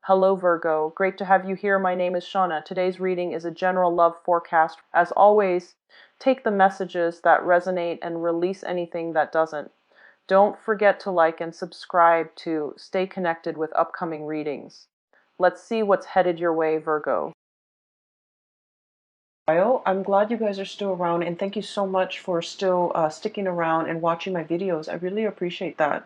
Hello Virgo, great to have you here. My name is Shauna. Today's reading is a general love forecast. As always, take the messages that resonate and release anything that doesn't. Don't forget to like and subscribe to stay connected with upcoming readings. Let's see what's headed your way, Virgo. I'm glad you guys are still around, and thank you so much for still sticking around and watching my videos. I really appreciate that.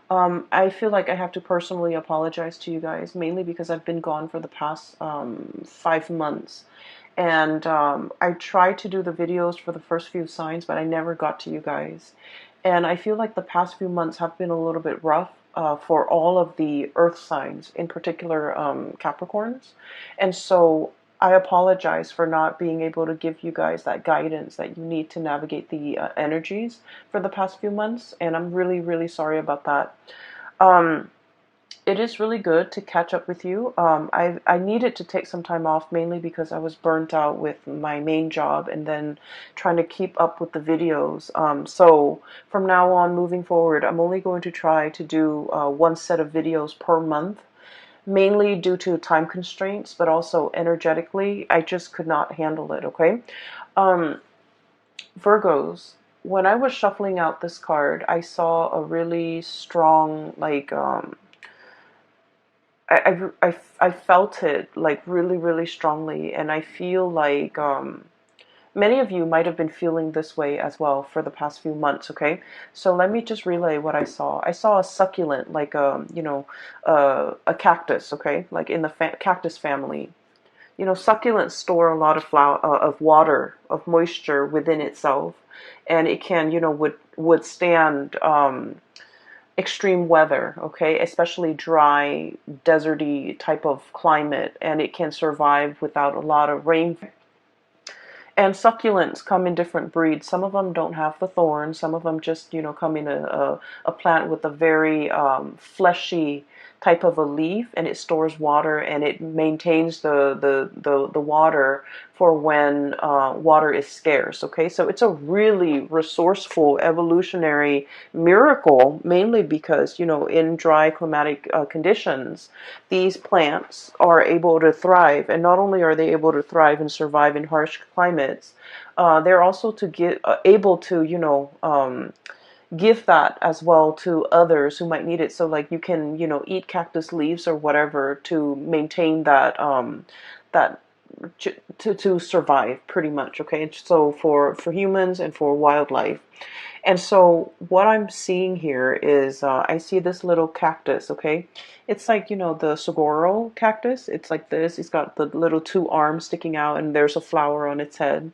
I feel like I have to personally apologize to you guys, mainly because I've been gone for the past 5 months. And I tried to do the videos for the first few signs, but I never got to you guys. And I feel like the past few months have been a little bit rough for all of the earth signs, in particular Capricorns. And so I apologize for not being able to give you guys that guidance that you need to navigate the energies for the past few months. And I'm really, really sorry about that. Um, it is really good to catch up with you. I needed to take some time off, mainly because I was burnt out with my main job and then trying to keep up with the videos. So from now on, moving forward, I'm only going to try to do one set of videos per month, mainly due to time constraints, but also energetically, I just could not handle it, okay? Um, Virgos, when I was shuffling out this card, I saw a really strong, like, I felt it like really, really strongly, and I feel like many of you might have been feeling this way as well for the past few months, okay? So let me just relay what I saw. I saw a succulent, like a cactus, okay? Like in the cactus family. You know, succulents store a lot of of water, of moisture within itself, and it can, withstand extreme weather, okay, especially dry, deserty type of climate, and it can survive without a lot of rain. And succulents come in different breeds. Some of them don't have the thorns. Some of them just, come in a plant with a very fleshy type of a leaf, and it stores water and it maintains the water for when water is scarce. Okay, so it's a really resourceful evolutionary miracle, mainly because, in dry climatic conditions, these plants are able to thrive. And not only are they able to thrive and survive in harsh climates, they're also able to, give that as well to others who might need it. So like you can, eat cactus leaves or whatever to maintain that to survive, pretty much. Okay, so for humans and for wildlife. And so what I'm seeing here is I see this little cactus, okay? It's like, the saguaro cactus. It's like this. It's got the little two arms sticking out, and there's a flower on its head.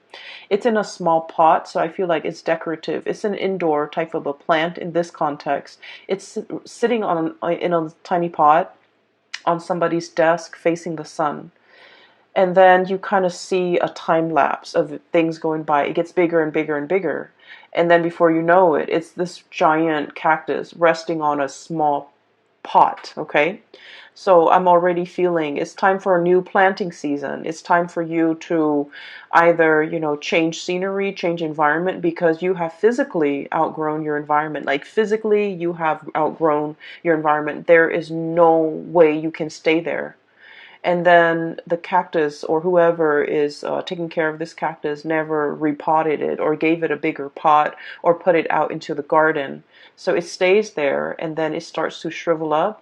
It's in a small pot, so I feel like it's decorative. It's an indoor type of a plant in this context. It's sitting in a tiny pot on somebody's desk facing the sun. And then you kind of see a time lapse of things going by. It gets bigger and bigger and bigger. And then before you know it, it's this giant cactus resting on a small pot, okay? So I'm already feeling it's time for a new planting season. It's time for you to either, change scenery, change environment, because you have physically outgrown your environment. Like physically, you have outgrown your environment. There is no way you can stay there. And then the cactus, or whoever is taking care of this cactus, never repotted it or gave it a bigger pot or put it out into the garden. So it stays there, and then it starts to shrivel up.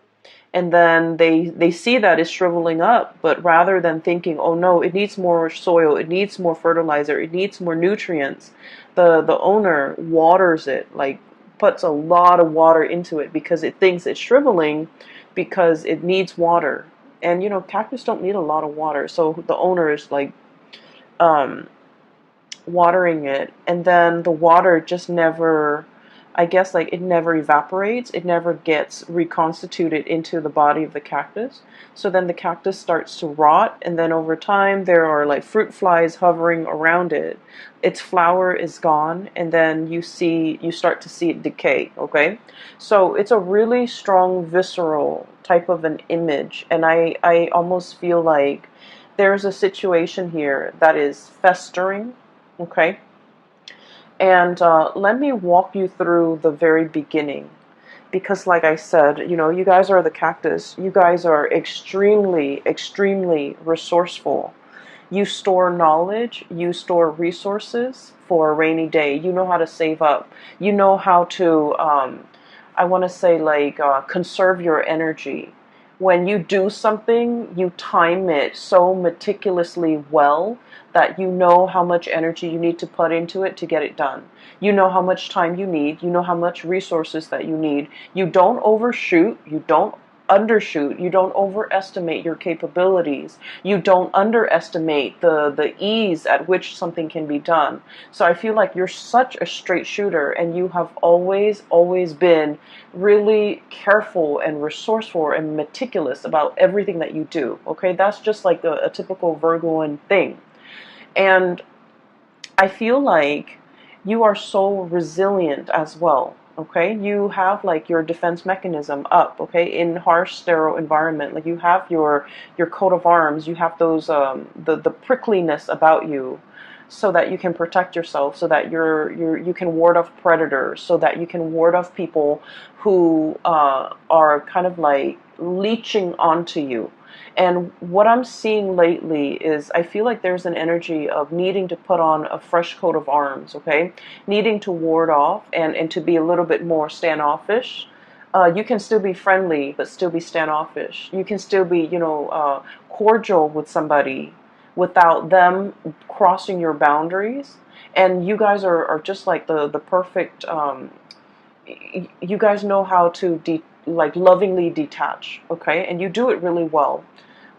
And then they see that it's shriveling up, but rather than thinking, oh no, it needs more soil, it needs more fertilizer, it needs more nutrients, the owner waters it, like puts a lot of water into it because it thinks it's shriveling because it needs water. And cactus don't need a lot of water, so the owner is like um, watering it, and then the water just never, I guess, like it never evaporates, it never gets reconstituted into the body of the cactus. So then the cactus starts to rot, and then over time there are like fruit flies hovering around it. Its flower is gone, and then you start to see it decay, okay? So it's a really strong visceral type of an image, and I almost feel like there's a situation here that is festering, okay? And let me walk you through the very beginning. because like I said, you guys are the cactus. You guys are extremely, extremely resourceful. You store knowledge, you store resources for a rainy day. You know how to save up. You know how to, I want to say, like, conserve your energy. When you do something, you time it so meticulously well that you know how much energy you need to put into it to get it done. You know how much time you need. You know how much resources that you need. You don't overshoot. You don't undershoot. You don't overestimate your capabilities. You don't underestimate the ease at which something can be done. So I feel like you're such a straight shooter, and you have always been really careful and resourceful and meticulous about everything that you do. Okay, that's just like a typical Virgoan thing. And I feel like you are so resilient as well. Okay, you have like your defense mechanism up. Okay, in harsh, sterile environment, like you have your coat of arms. You have those the prickliness about you, so that you can protect yourself, so that you can ward off predators, so that you can ward off people who are kind of like leeching onto you. And what I'm seeing lately is I feel like there's an energy of needing to put on a fresh coat of arms, okay? Needing to ward off and to be a little bit more standoffish. You can still be friendly, but still be standoffish. You can still be, cordial with somebody without them crossing your boundaries. And you guys are just like the perfect, you guys know how to like lovingly detach, okay? And you do it really well.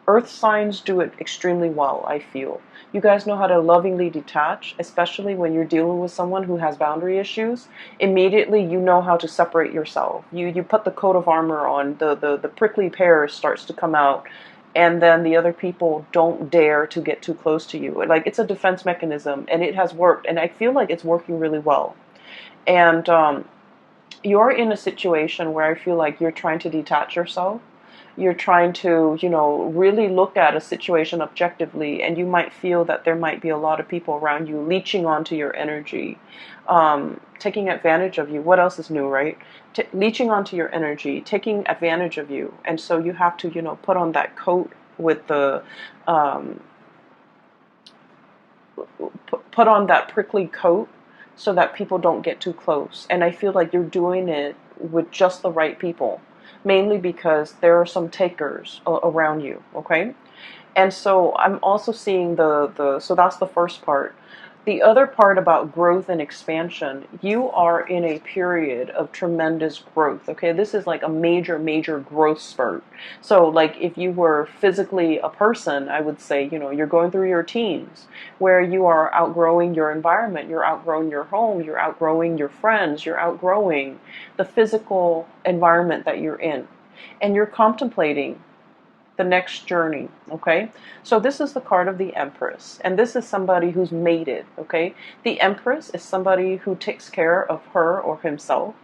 Earth signs do it extremely well, I feel. You guys know how to lovingly detach, especially when you're dealing with someone who has boundary issues. Immediately, you know how to separate yourself. You put the coat of armor on, the prickly pear starts to come out, and then the other people don't dare to get too close to you. Like, it's a defense mechanism, and it has worked, and I feel like it's working really well. And you're in a situation where I feel like you're trying to detach yourself. You're trying to, really look at a situation objectively, and you might feel that there might be a lot of people around you leeching onto your energy, taking advantage of you. What else is new, right? Leeching onto your energy, taking advantage of you. And so you have to, put on that coat with the, put on that prickly coat so that people don't get too close. And I feel like you're doing it with just the right people, mainly because there are some takers around you, okay? And so I'm also seeing so that's the first part. The other part about growth and expansion, you are in a period of tremendous growth, okay? This is like a major, major growth spurt. So like if you were physically a person, I would say, you're going through your teens where you are outgrowing your environment, you're outgrowing your home, you're outgrowing your friends, you're outgrowing the physical environment that you're in. And you're contemplating the next journey, okay? So this is the card of the Empress, and this is somebody who's mated, okay? The Empress is somebody who takes care of her or himself.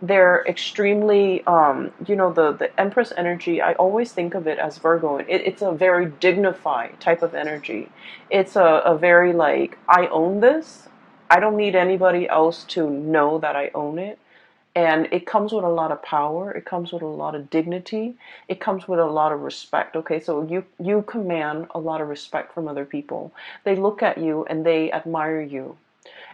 They're extremely, the Empress energy, I always think of it as Virgo. It's a very dignified type of energy. It's a very like, I own this. I don't need anybody else to know that I own it. And it comes with a lot of power. It comes with a lot of dignity. It comes with a lot of respect. Okay, so you command a lot of respect from other people. They look at you and they admire you.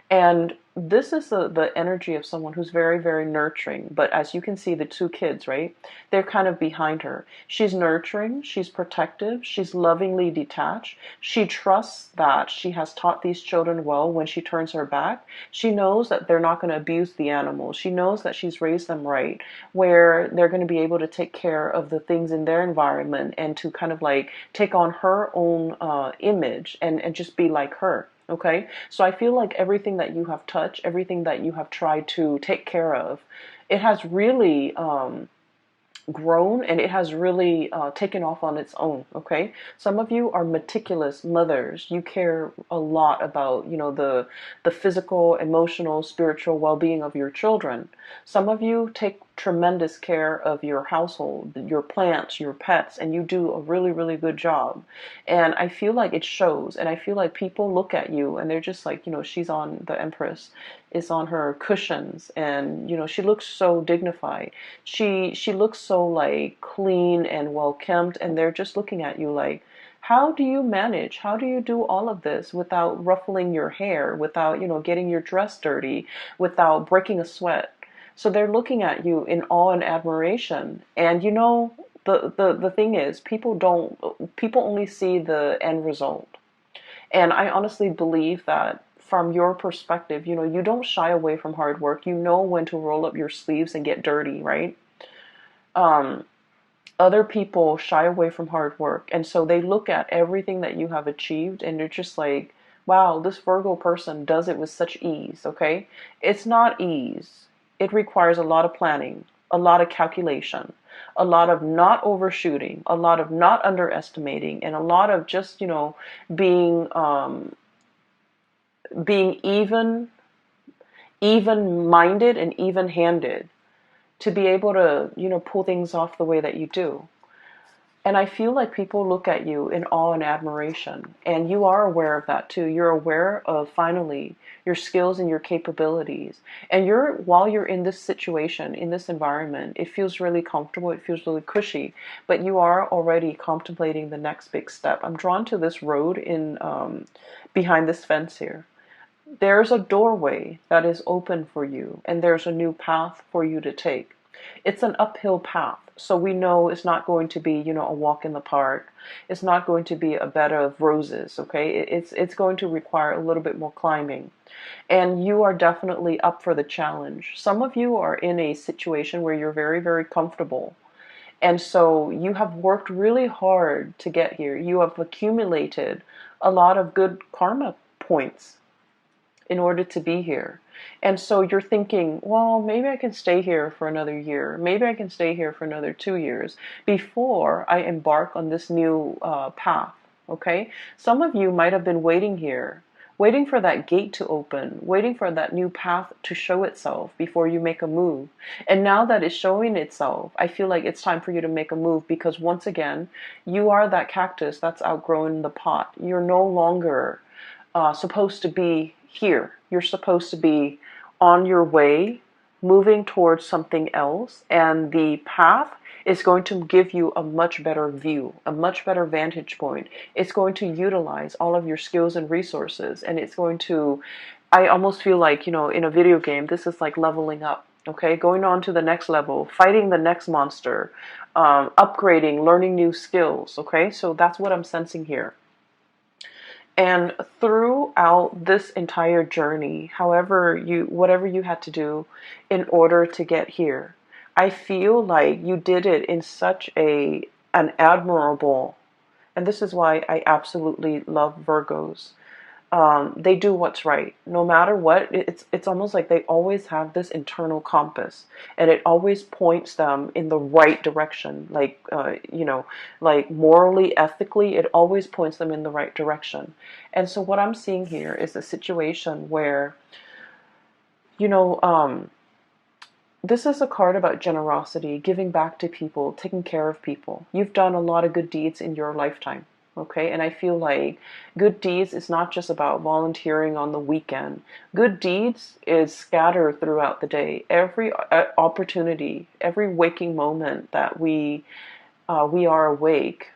And this is the energy of someone who's very, very nurturing. But as you can see, the two kids, right? They're kind of behind her. She's nurturing, she's protective, she's lovingly detached. She trusts that she has taught these children well when she turns her back. She knows that they're not going to abuse the animals. She knows that she's raised them right, where they're going to be able to take care of the things in their environment and to kind of like take on her own image and just be like her. Okay, so I feel like everything that you have touched, everything that you have tried to take care of, it has really grown, and it has really taken off on its own. Okay, some of you are meticulous mothers. You care a lot about the physical, emotional, spiritual well-being of your children. Some of you take tremendous care of your household, your plants, your pets, and you do a really, really good job. And I feel like it shows, and I feel like people look at you and they're just like, she's on the Empress. is on her cushions, and she looks so dignified. She looks so like clean and well kempt, and they're just looking at you like, how do you manage? How do you do all of this without ruffling your hair, without getting your dress dirty, without breaking a sweat? So they're looking at you in awe and admiration. And the thing is, people only see the end result. And I honestly believe that from your perspective, you don't shy away from hard work. You know when to roll up your sleeves and get dirty, right? Um, Other people shy away from hard work. And so they look at everything that you have achieved and they're just like, wow, this Virgo person does it with such ease, okay? It's not ease. It requires a lot of planning, a lot of calculation, a lot of not overshooting, a lot of not underestimating, and a lot of just, being being even minded and even handed to be able to, pull things off the way that you do. And I feel like people look at you in awe and admiration. And you are aware of that too. You're aware of finally your skills and your capabilities. And while you're in this situation, in this environment, it feels really comfortable, it feels really cushy, but you are already contemplating the next big step. I'm drawn to this road in behind this fence here. There's a doorway that is open for you, and there's a new path for you to take. It's an uphill path, so we know it's not going to be, a walk in the park. It's not going to be a bed of roses, okay? It's going to require a little bit more climbing. And you are definitely up for the challenge. Some of you are in a situation where you're very, very comfortable. And so you have worked really hard to get here. You have accumulated a lot of good karma points in order to be here. And so you're thinking, well, maybe I can stay here for another year. Maybe I can stay here for another 2 years before I embark on this new path. Okay? Some of you might have been waiting here, waiting for that gate to open, waiting for that new path to show itself before you make a move. And now that it's showing itself, I feel like it's time for you to make a move, because once again, you are that cactus that's outgrown the pot. You're no longer supposed to be here. You're supposed to be on your way, moving towards something else, and the path is going to give you a much better view, a much better vantage point. It's going to utilize all of your skills and resources, and it's going to, I almost feel like, in a video game, this is like leveling up. Okay, going on to the next level, fighting the next monster, upgrading, learning new skills. Okay, so that's what I'm sensing here. And throughout this entire journey, whatever you had to do in order to get here, I feel like you did it in such an admirable, and this is why I absolutely love Virgos. They do what's right no matter what. It's almost like they always have this internal compass, and it always points them in the right direction, like like morally, ethically, it always points them in the right direction. And so what I'm seeing here is a situation where you know this is a card about generosity, giving back to people, taking care of people. You've done a lot of good deeds in your lifetime. Okay, and I feel like good deeds is not just about volunteering on the weekend. Good deeds is scattered throughout the day. Every opportunity, every waking moment that we are awake,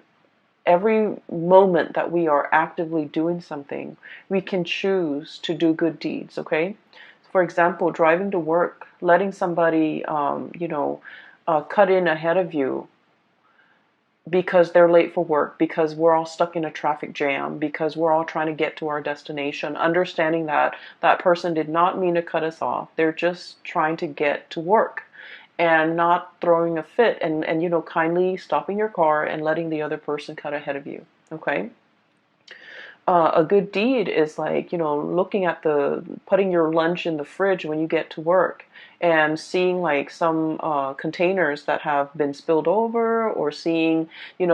every moment that we are actively doing something, we can choose to do good deeds. Okay, for example, driving to work, letting somebody cut in ahead of you because they're late for work, because we're all stuck in a traffic jam, because we're all trying to get to our destination, understanding that that person did not mean to cut us off. They're just trying to get to work, and not throwing a fit, and kindly stopping your car and letting the other person cut ahead of you. Okay? A good deed is like, looking at putting your lunch in the fridge when you get to work and seeing like some containers that have been spilled over, or seeing,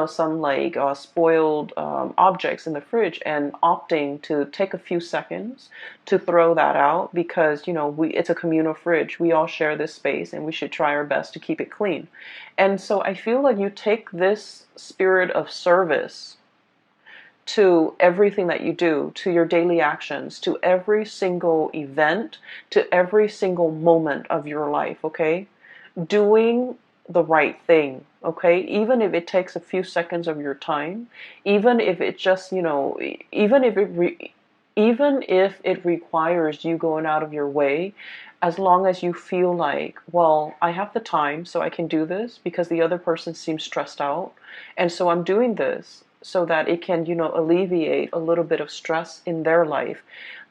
some like spoiled objects in the fridge, and opting to take a few seconds to throw that out, because, it's a communal fridge. We all share this space and we should try our best to keep it clean. And so I feel like you take this spirit of service to everything that you do, to your daily actions, to every single event, to every single moment of your life, okay? Doing the right thing, okay? Even if it takes a few seconds of your time, even if it just, even if it requires you going out of your way, as long as you feel like, well, I have the time, so I can do this because the other person seems stressed out. And so I'm doing this so that it can, alleviate a little bit of stress in their life.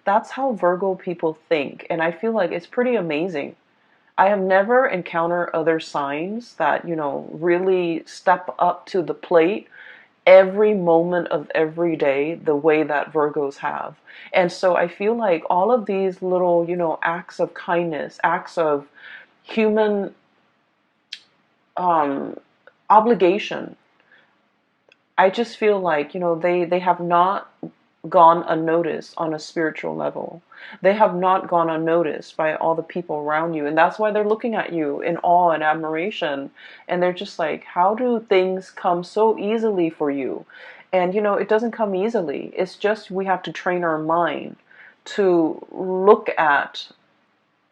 That's how Virgo people think. And I feel like it's pretty amazing. I have never encountered other signs that, really step up to the plate every moment of every day the way that Virgos have. And so I feel like all of these little, acts of kindness, acts of human um, obligation, I just feel like, they have not gone unnoticed on a spiritual level. They have not gone unnoticed by all the people around you. And that's why they're looking at you in awe and admiration. And they're just like, how do things come so easily for you? And, it doesn't come easily. It's just we have to train our mind to look at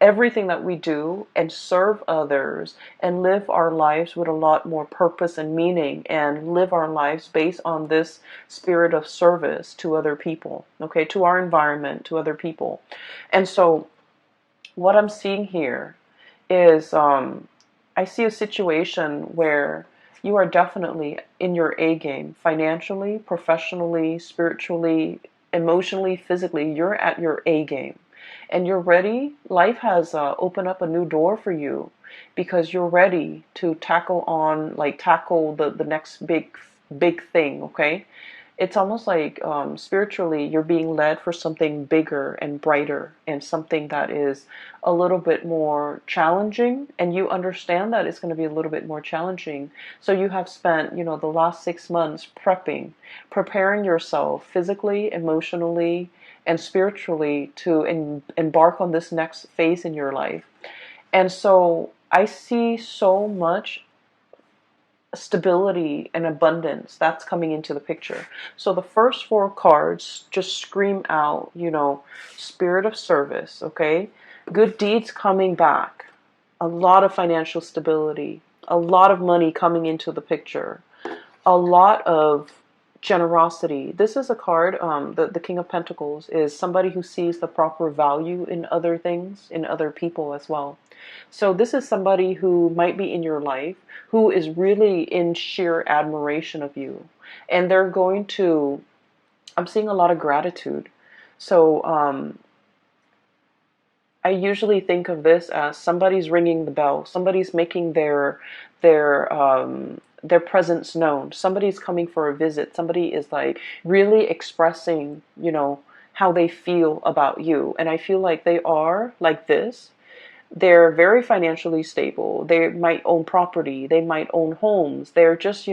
everything that we do and serve others and live our lives with a lot more purpose and meaning, and live our lives based on this spirit of service to other people, okay, to our environment, to other people. And so what I'm seeing here is I see a situation where you are definitely in your A game, financially, professionally, spiritually, emotionally, physically. You're at your A game and you're ready. Life has opened up a new door for you because you're ready to tackle the next big thing, okay? It's almost like spiritually you're being led for something bigger and brighter, and something that is a little bit more challenging, and you understand that it's going to be a little bit more challenging. So you have spent, the last 6 months preparing yourself physically, emotionally, and spiritually to embark on this next phase in your life. And so I see so much stability and abundance that's coming into the picture. So the first four cards just scream out, spirit of service, okay? Good deeds coming back, a lot of financial stability, a lot of money coming into the picture, a lot of generosity. This is a card, the King of Pentacles is somebody who sees the proper value in other things, in other people as well. So this is somebody who might be in your life who is really in sheer admiration of you. And they're going to, I'm seeing a lot of gratitude. So I usually think of this as somebody's ringing the bell. Somebody's making their presence known. Somebody's coming for a visit. Somebody is like really expressing, how they feel about you. And I feel like they are like this. They're very financially stable. They might own property. They might own homes. They're just,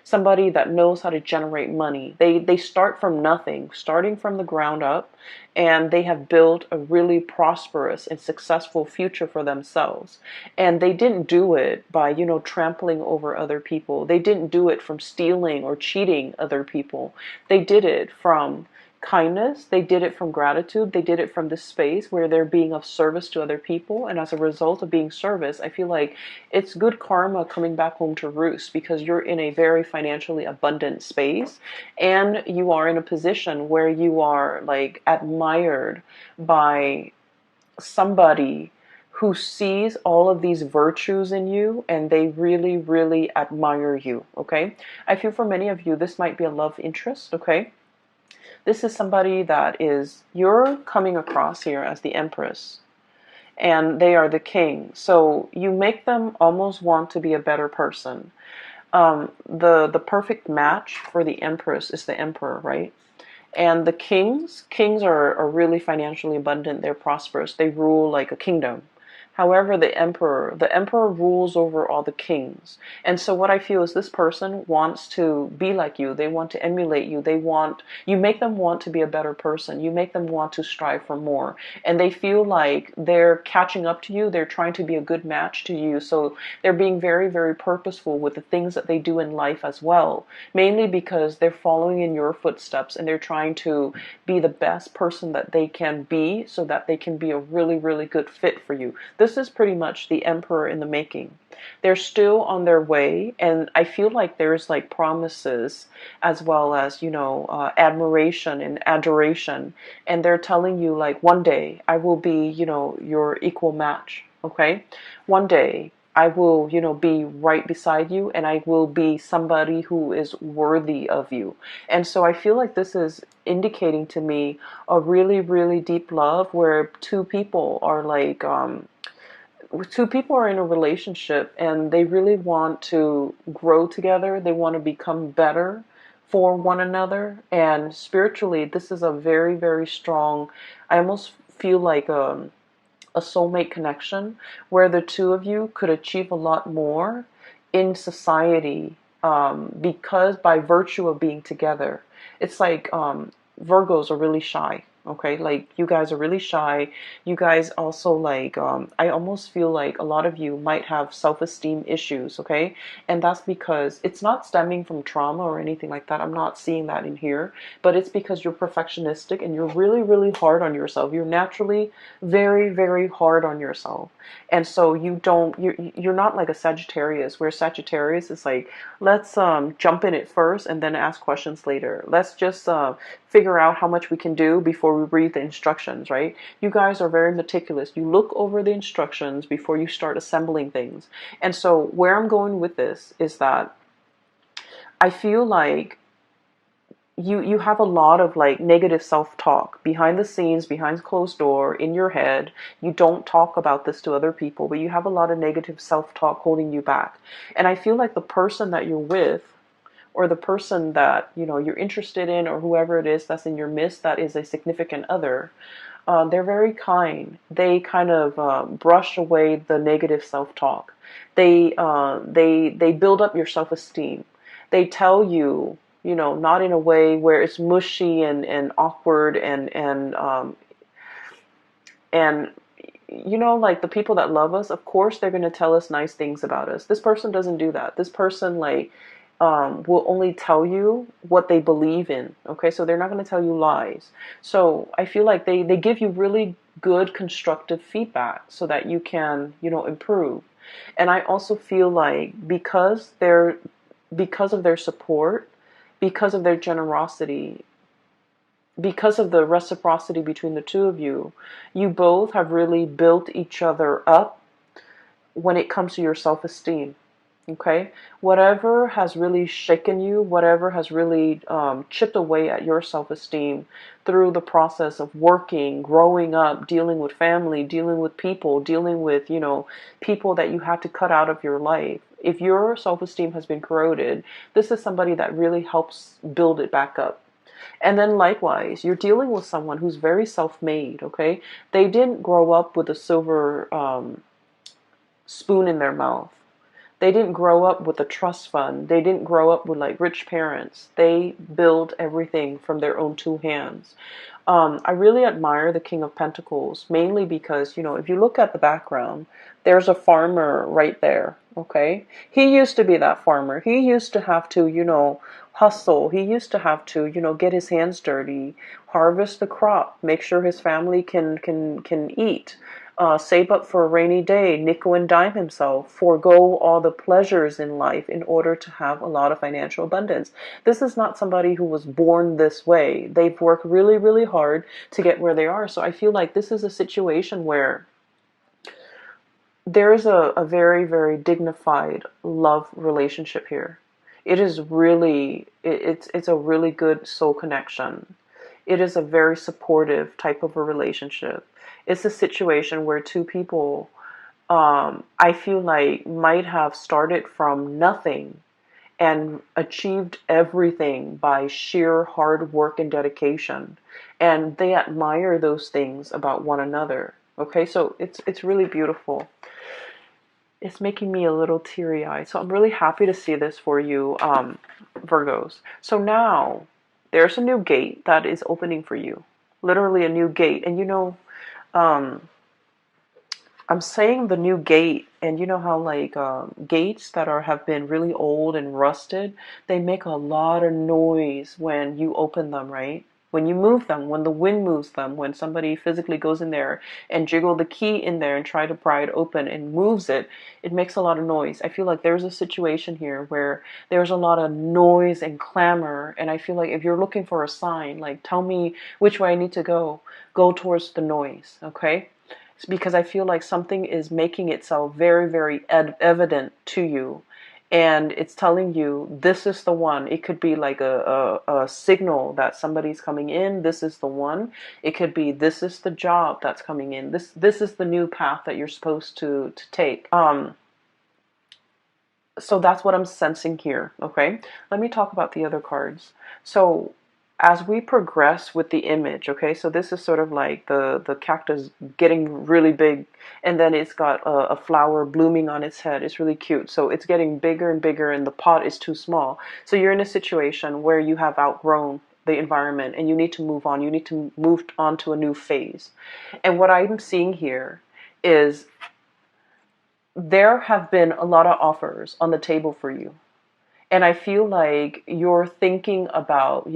somebody that knows how to generate money. They start from nothing, starting from the ground up, and they have built a really prosperous and successful future for themselves. And they didn't do it by, trampling over other people. They didn't do it from stealing or cheating other people. They did it from kindness. They did it from gratitude. They did it from this space where they're being of service to other people. And as a result of being service, I feel like it's good karma coming back home to roost, because you're in a very financially abundant space, and you are in a position where you are like admired by somebody who sees all of these virtues in you, and they really, really admire you. Okay. I feel for many of you, this might be a love interest. Okay. This is somebody that you're coming across here as the Empress, and they are the king. So you make them almost want to be a better person. The perfect match for the Empress is the Emperor, right? And the kings are really financially abundant. They're prosperous. They rule like a kingdom. However, the emperor rules over all the kings. And so what I feel is this person wants to be like you. They want to emulate you. You make them want to be a better person. You make them want to strive for more. And they feel like they're catching up to you. They're trying to be a good match to you. So they're being very, very purposeful with the things that they do in life as well. Mainly because they're following in your footsteps and they're trying to be the best person that they can be so that they can be a really, really good fit for you. This is pretty much the emperor in the making. They're still on their way, and I feel like there's like promises as well as, admiration and adoration. And they're telling you like, one day I will be, your equal match. Okay. One day I will, be right beside you, and I will be somebody who is worthy of you. And so I feel like this is indicating to me a really, really deep love where two people are in a relationship and they really want to grow together. They want to become better for one another. And spiritually, this is a very, very strong, I almost feel like a soulmate connection where the two of you could achieve a lot more in society, because by virtue of being together. It's like Virgos are really shy. Okay, like you guys are really shy. You guys also like, I almost feel like a lot of you might have self-esteem issues. Okay, and that's because it's not stemming from trauma or anything like that. I'm not seeing that in here, but it's because you're perfectionistic and you're really, really hard on yourself. You're naturally very, very hard on yourself. And so you're not like a Sagittarius, where Sagittarius is like, let's jump in it first and then ask questions later. Let's just figure out how much we can do before we read the instructions, right? You guys are very meticulous. You look over the instructions before you start assembling things. And so where I'm going with this is that I feel like you have a lot of like negative self-talk behind the scenes, behind closed door, in your head. You don't talk about this to other people, but you have a lot of negative self-talk holding you back. And I feel like the person that you're with, or the person that you're interested in, or whoever it is that's in your midst that is a significant other, they're very kind. They kind of brush away the negative self-talk. They build up your self-esteem. They tell you, not in a way where it's mushy and awkward and like the people that love us, of course they're going to tell us nice things about us. This person doesn't do that. This person like will only tell you what they believe in. Okay, so they're not going to tell you lies. So I feel like they give you really good constructive feedback so that you can improve. And I also feel like because of their support, because of their generosity, because of the reciprocity between the two of you, you both have really built each other up when it comes to your self-esteem. Okay, whatever has really shaken you, whatever has really chipped away at your self-esteem through the process of working, growing up, dealing with family, dealing with people, dealing with people that you had to cut out of your life. If your self-esteem has been corroded, this is somebody that really helps build it back up. And then likewise, you're dealing with someone who's very self-made. Okay, they didn't grow up with a silver spoon in their mouth. They didn't grow up with a trust fund. They didn't grow up with like rich parents. They build everything from their own two hands. I really admire the King of Pentacles, mainly because, if you look at the background, there's a farmer right there. Okay. He used to be that farmer. He used to have to, hustle. He used to have to, get his hands dirty, harvest the crop, make sure his family can eat. Save up for a rainy day, nickel and dime himself, forego all the pleasures in life in order to have a lot of financial abundance. This is not somebody who was born this way. They've worked really, really hard to get where they are. So I feel like this is a situation where there is a very, very dignified love relationship here. It is really, it's a really good soul connection. It is a very supportive type of a relationship. It's a situation where two people, I feel like, might have started from nothing and achieved everything by sheer hard work and dedication. And they admire those things about one another. Okay, so it's really beautiful. It's making me a little teary-eyed. So I'm really happy to see this for you, Virgos. So now there's a new gate that is opening for you. Literally a new gate. And um, I'm saying the new gate, and you know how like gates that have been really old and rusted, they make a lot of noise when you open them, right? When you move them, when the wind moves them, when somebody physically goes in there and jiggle the key in there and try to pry it open and moves it, it makes a lot of noise. I feel like there's a situation here where there's a lot of noise and clamor, and I feel like if you're looking for a sign, like tell me which way I need to go towards the noise, okay? Because I feel like something is making itself very, very evident to you. And it's telling you this is the one. It could be like a signal that somebody's coming in. This is the one. It could be this is the job that's coming in. This is the new path that you're supposed to take. So that's what I'm sensing here. Okay, let me talk about the other cards. So as we progress with the image, okay, so this is sort of like the cactus getting really big, and then it's got a flower blooming on its head. It's really cute. So it's getting bigger and bigger, and the pot is too small. So you're in a situation where you have outgrown the environment and you need to move on. You need to move on to a new phase. And what I'm seeing here is there have been a lot of offers on the table for you. And I feel like you're thinking about,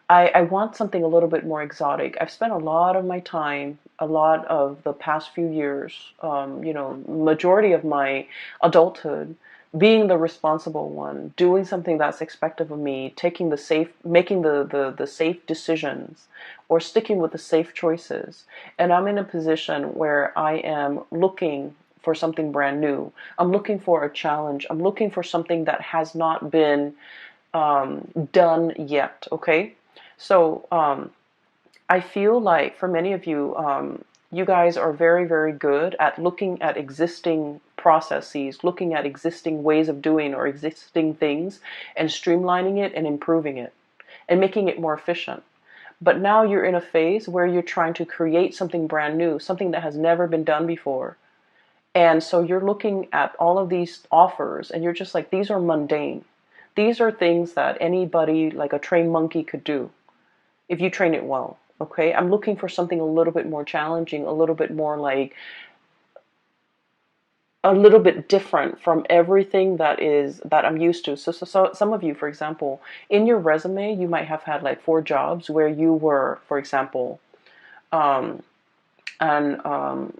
I want something a little bit more exotic. I've spent a lot of my time, a lot of the past few years, majority of my adulthood, being the responsible one, doing something that's expected of me, making the safe decisions, or sticking with the safe choices. And I'm in a position where I am looking for something brand new. I'm looking for a challenge. I'm looking for something that has not been done yet. Okay, so I feel like for many of you, you guys are very, very good at looking at existing processes, looking at existing ways of doing or existing things, and streamlining it and improving it and making it more efficient. But now you're in a phase where you're trying to create something brand new, something that has never been done before. And so you're looking at all of these offers and you're just like, these are mundane. These are things that anybody, like a trained monkey, could do if you train it well. Okay, I'm looking for something a little bit more challenging, a little bit more like a little bit different from everything that I'm used to. So some of you, for example, in your resume, you might have had like 4 jobs where you were, for example, um, an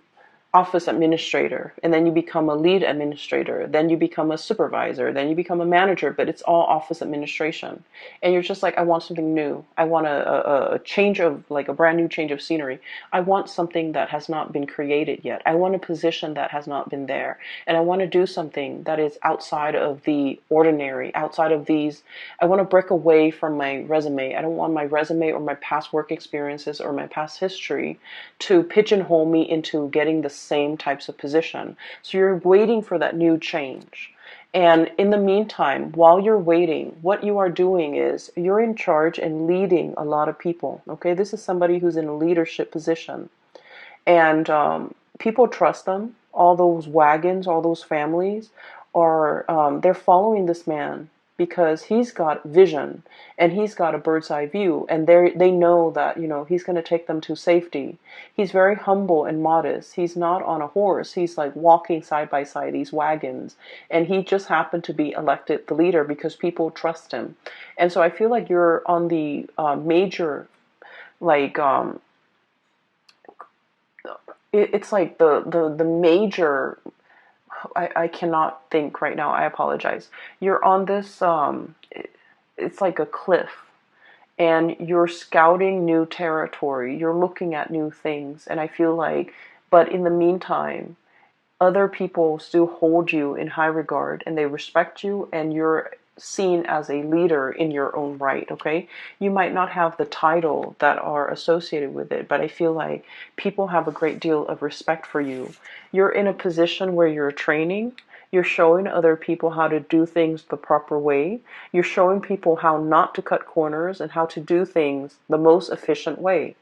office administrator, and then you become a lead administrator, then you become a supervisor, then you become a manager, but it's all office administration. And you're just like, I want something new. I want a change of, like a brand new change of scenery. I want something that has not been created yet. I want a position that has not been there. And I want to do something that is outside of the ordinary, outside of these. I want to break away from my resume. I don't want my resume or my past work experiences or my past history to pigeonhole me into getting the same types of position. So you're waiting for that new change. And in the meantime, while you're waiting, what you are doing is you're in charge and leading a lot of people. Okay, this is somebody who's in a leadership position. And people trust them. All those wagons, all those families are, they're following this man because he's got vision and he's got a bird's eye view, and they know that he's going to take them to safety. He's very humble and modest. He's not on a horse. He's like walking side by side these wagons, and he just happened to be elected the leader because people trust him. And so I feel like you're on the major, like it's like the major. I cannot think right now. I apologize. You're on this. It's like a cliff, and you're scouting new territory. You're looking at new things, and I feel like, but in the meantime, other people still hold you in high regard and they respect you, and you're seen as a leader in your own right. Okay, you might not have the title that are associated with it, but I feel like people have a great deal of respect for you. You're in a position where you're training. You're showing other people how to do things the proper way. You're showing people how not to cut corners and how to do things the most efficient way.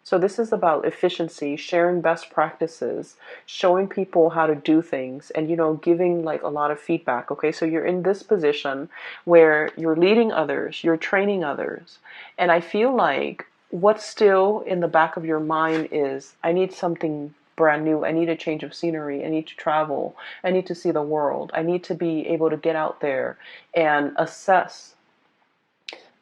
So this is about efficiency, sharing best practices, showing people how to do things, and giving like a lot of feedback. Okay, so you're in this position where you're leading others, you're training others, and I feel like what's still in the back of your mind is, I need something brand new. I need a change of scenery. I need to travel. I need to see the world. I need to be able to get out there and assess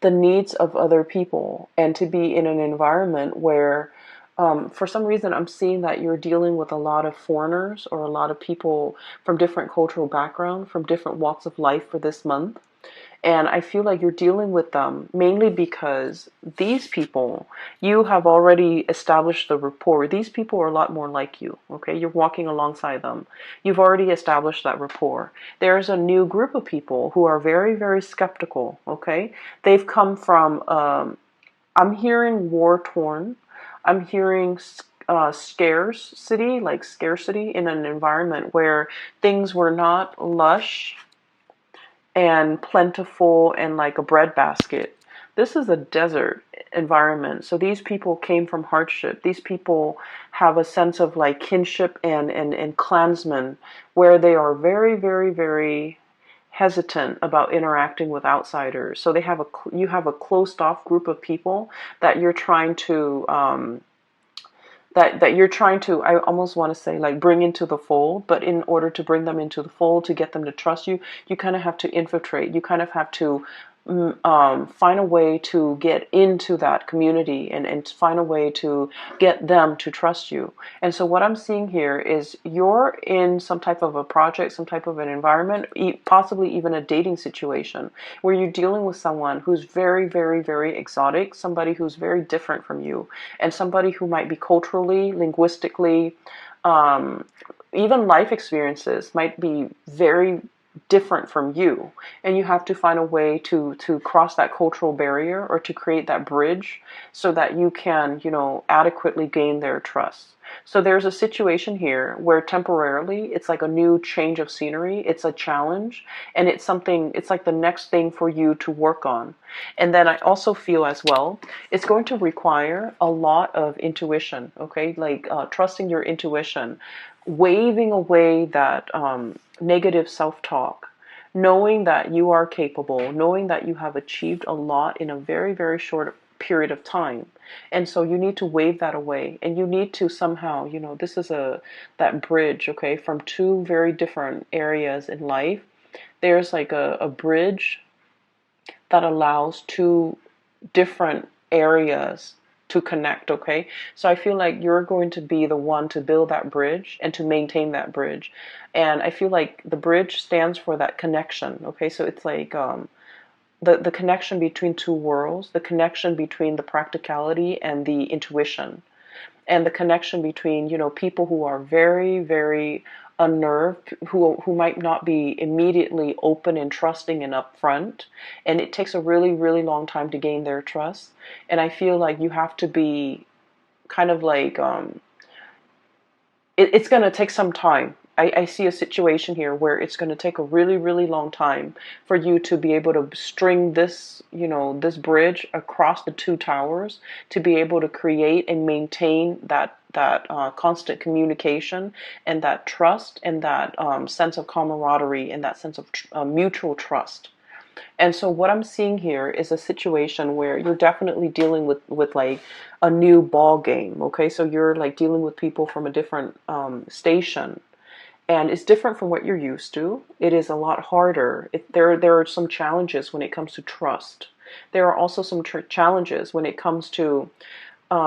the needs of other people, and to be in an environment where, for some reason, I'm seeing that you're dealing with a lot of foreigners or a lot of people from different cultural backgrounds, from different walks of life for this month. And I feel like you're dealing with them mainly because these people, you have already established the rapport. These people are a lot more like you, okay? You're walking alongside them. You've already established that rapport. There's a new group of people who are very, very skeptical, okay? They've come from, I'm hearing war-torn. I'm hearing scarcity, like scarcity in an environment where things were not lush and plentiful and like a breadbasket. This is a desert environment. So these people came from hardship. These people have a sense of like kinship and clansmen, where they are very, very, very hesitant about interacting with outsiders. So you have a closed off group of people that you're trying to that you're trying to, I almost want to say, like, bring into the fold. But in order to bring them into the fold, to get them to trust you, you kind of have to infiltrate. You kind of have to find a way to get into that community, and find a way to get them to trust you. And so what I'm seeing here is you're in some type of a project, some type of an environment, possibly even a dating situation, where you're dealing with someone who's very, very, very exotic, somebody who's very different from you, and somebody who might be culturally, linguistically, even life experiences might be very different from you. And you have to find a way to cross that cultural barrier, or to create that bridge, so that you can adequately gain their trust. So there's a situation here where temporarily it's like a new change of scenery, it's a challenge, and it's something, it's like the next thing for you to work on. And then I also feel as well, it's going to require a lot of intuition, okay? Like trusting your intuition, waving away that negative self-talk, knowing that you are capable, knowing that you have achieved a lot in a very, very short period of time. And so you need to wave that away, and you need to somehow, this is that bridge, okay, from two very different areas in life. There's like a bridge that allows two different areas to connect, okay? So I feel like you're going to be the one to build that bridge and to maintain that bridge. And I feel like the bridge stands for that connection, okay? So it's like the connection between two worlds, the connection between the practicality and the intuition, and the connection between people who are very, very unnerved, who might not be immediately open and trusting and upfront, and it takes a really, really long time to gain their trust. And I feel like you have to be kind of like it's going to take some time. I see a situation here where it's going to take a really, really long time for you to be able to string this, this bridge across the two towers, to be able to create and maintain that constant communication, and that trust, and that sense of camaraderie, and that sense of mutual trust. And so what I'm seeing here is a situation where you're definitely dealing with like a new ball game. Okay, so you're like dealing with people from a different station, and it's different from what you're used to. It is a lot harder. There are some challenges when it comes to trust. There are also some challenges when it comes to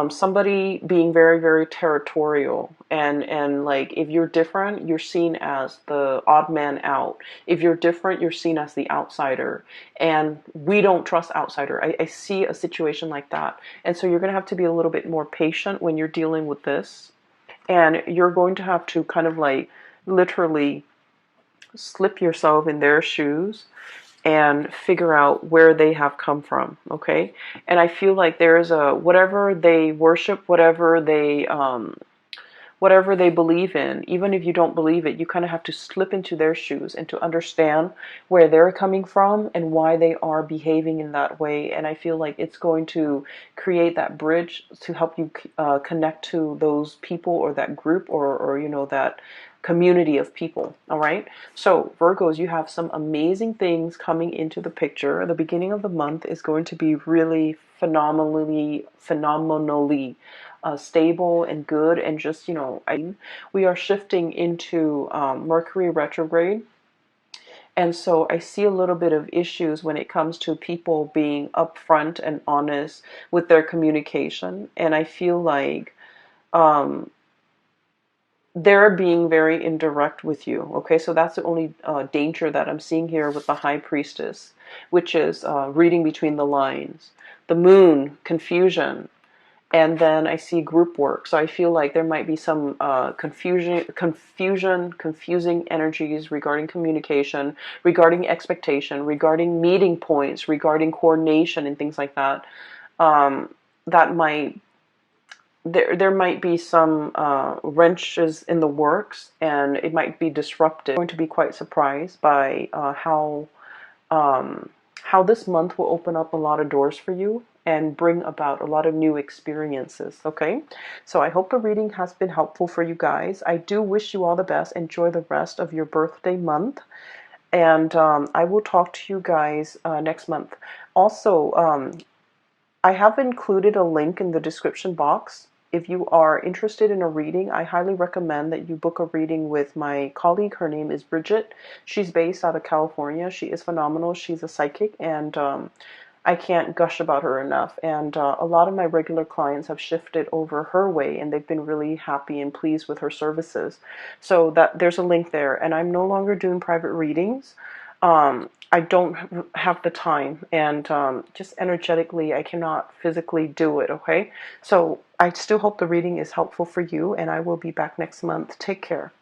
somebody being very, very territorial, and like, if you're different, you're seen as the odd man out. If you're different, you're seen as the outsider, and we don't trust outsider. I see a situation like that. And so you're going to have to be a little bit more patient when you're dealing with this, and you're going to have to kind of like literally slip yourself in their shoes and figure out where they have come from, okay? And I feel like there is whatever they worship, whatever they whatever they believe in, even if you don't believe it, you kind of have to slip into their shoes and to understand where they're coming from and why they are behaving in that way. And I feel like it's going to create that bridge to help you connect to those people or that group or you know, that community of people. All right. So Virgos, you have some amazing things coming into the picture. The beginning of the month is going to be really phenomenally stable and good. And just, you know, we are shifting into Mercury retrograde. And so I see a little bit of issues when it comes to people being upfront and honest with their communication. And I feel like um, they're being very indirect with you. Okay, so that's the only danger that I'm seeing here with the High Priestess, which is reading between the lines. The Moon, confusion. And then I see group work. So I feel like there might be some confusing energies regarding communication, regarding expectation, regarding meeting points, regarding coordination and things like that. That might there might be some wrenches in the works, and it might be disruptive. I'm going to be quite surprised by how this month will open up a lot of doors for you and bring about a lot of new experiences. Okay, so I hope the reading has been helpful for you guys. I do wish you all the best. Enjoy the rest of your birthday month, and I will talk to you guys next month. Also, I have included a link in the description box. If you are interested in a reading, I highly recommend that you book a reading with my colleague. Her name is Bridget. She's based out of California. She is phenomenal. She's a psychic, and I can't gush about her enough. And a lot of my regular clients have shifted over her way, and they've been really happy and pleased with her services. So that there's a link there. And I'm no longer doing private readings. I don't have the time, and just energetically, I cannot physically do it. Okay, so I still hope the reading is helpful for you, and I will be back next month. Take care.